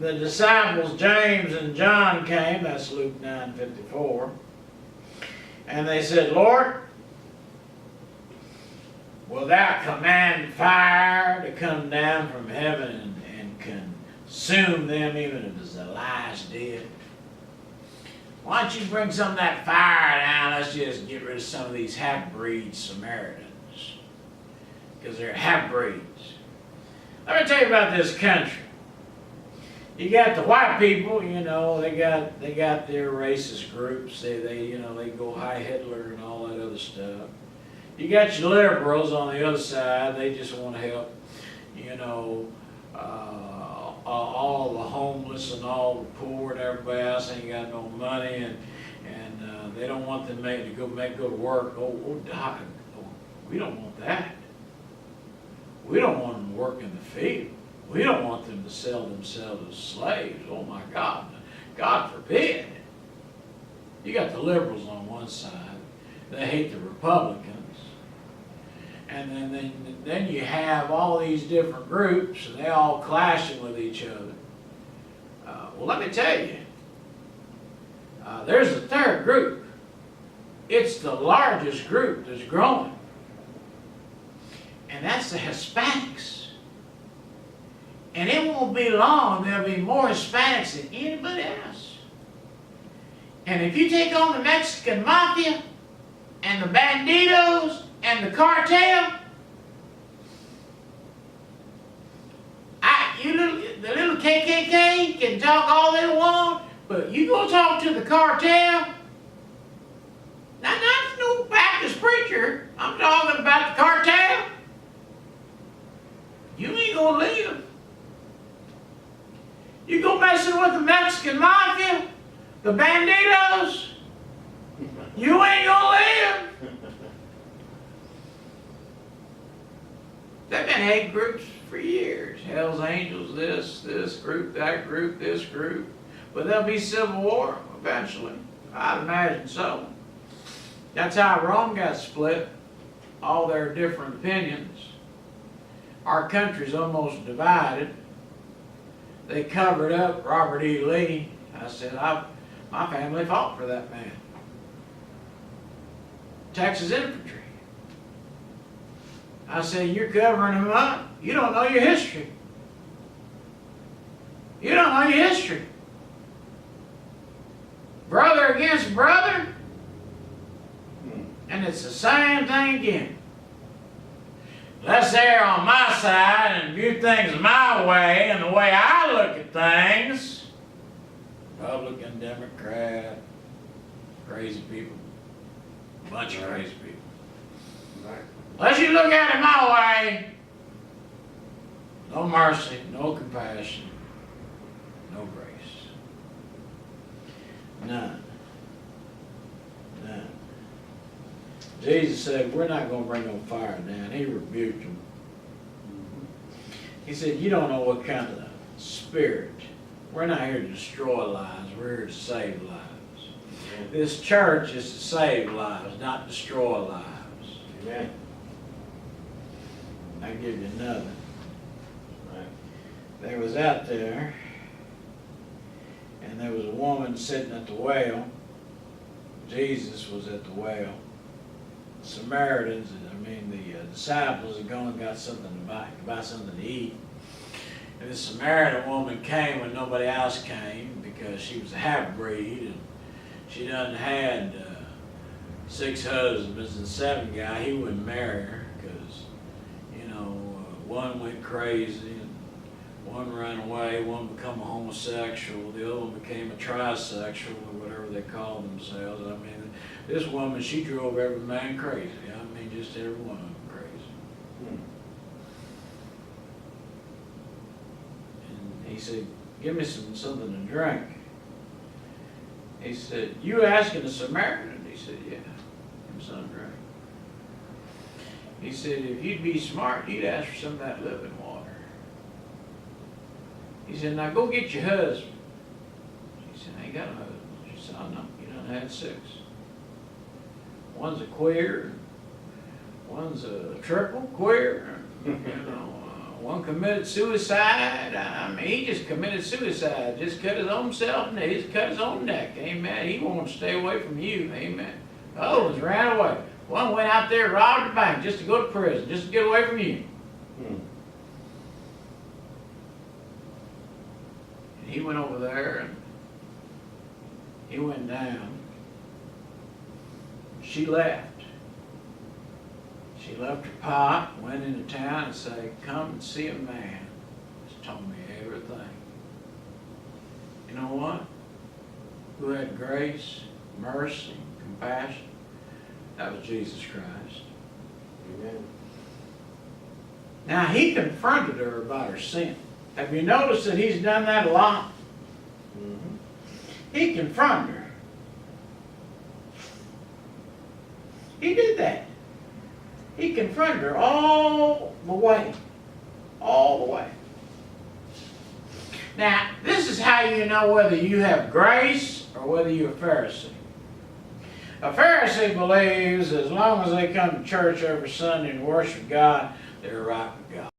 the disciples James and John came, that's Luke 9:54, and they said, Lord, will thou command fire to come down from heaven and consume them even as Elias did? Why don't you bring some of that fire down? Let's just get rid of some of these half-breed Samaritans, because they're half-breeds. Let me tell you about this country. You got the white people, you know, they got their racist groups. They go hi Hitler and all that other stuff. You got your liberals on the other side. They just want to help, you know, all the homeless and all the poor and everybody else ain't got no money, and they don't want them to go to work. Doc, we don't want that. We don't want them to work in the field. We don't want them to sell themselves as slaves. Oh my God, God forbid. You got the liberals on one side. They hate the Republicans. And then you have all these different groups, and they all clashing with each other. Well, let me tell you, there's a third group. It's the largest group that's growing, and that's the Hispanics. And it won't be long, there'll be more Hispanics than anybody else. And if you take on the Mexican Mafia and the Banditos and the cartel, the little KKK can talk all they want, but you go talk to the cartel. Now, not no Baptist preacher. I'm talking about the cartel. You ain't gonna live. You go messing with the Mexican Mafia, the Banditos, you ain't gonna live. They've been hate groups for years. Hell's Angels, this group, that group, this group. But there'll be civil war eventually. I'd imagine so. That's how Rome got split. All their different opinions. Our country's almost divided. They covered up Robert E. Lee. I said, my family fought for that man. Texas Infantry. I said, you're covering him up. You don't know your history. You don't know your history. Brother against brother. And it's the same thing again. Let's err on my side and view things my way and the way I look at things. Republican, Democrat, crazy people. Bunch of crazy people. Right. Unless you look at it my way, no mercy, no compassion, no grace. None. None. Jesus said, we're not going to bring no fire down. He rebuked them. He said, you don't know what kind of spirit. We're not here to destroy lives. We're here to save lives. This church is to save lives, not destroy lives. Amen. I'll give you another. Right. They was out there, and there was a woman sitting at the well. Jesus was at the well. Samaritans, the disciples had gone and got something to buy something to eat. And this Samaritan woman came when nobody else came because she was a half-breed, and she done had 6 husbands, and 7 guy, he wouldn't marry her because, one went crazy, and one ran away, one became a homosexual, the other one became a trisexual, or whatever they call themselves. This woman, she drove every man crazy. Just every one of them crazy. And he said, give me something to drink. He said, you asking a Samaritan? He said, yeah, give me something to drink. He said, if you'd be smart, you'd ask for some of that living water. He said, now go get your husband. She said, I ain't got a husband. She said, I know, you done had 6. One's a queer, one's a triple queer, one committed suicide. I mean, he just committed suicide. Just cut his own self, and he just cut his own neck. Amen. He wanted to stay away from you. Amen. Others ran away. One went out there, robbed the bank just to go to prison, just to get away from you. And he went over there and he went down. She left. She left her pot, went into town and said, come and see a man who's told me everything. You know what? Who had grace, mercy, compassion? That was Jesus Christ. Amen. Now, he confronted her about her sin. Have you noticed that he's done that a lot? He confronted her. He did that. He confronted her all the way. All the way. Now, this is how you know whether you have grace or whether you're a Pharisee. A Pharisee believes as long as they come to church every Sunday and worship God, they're right with God.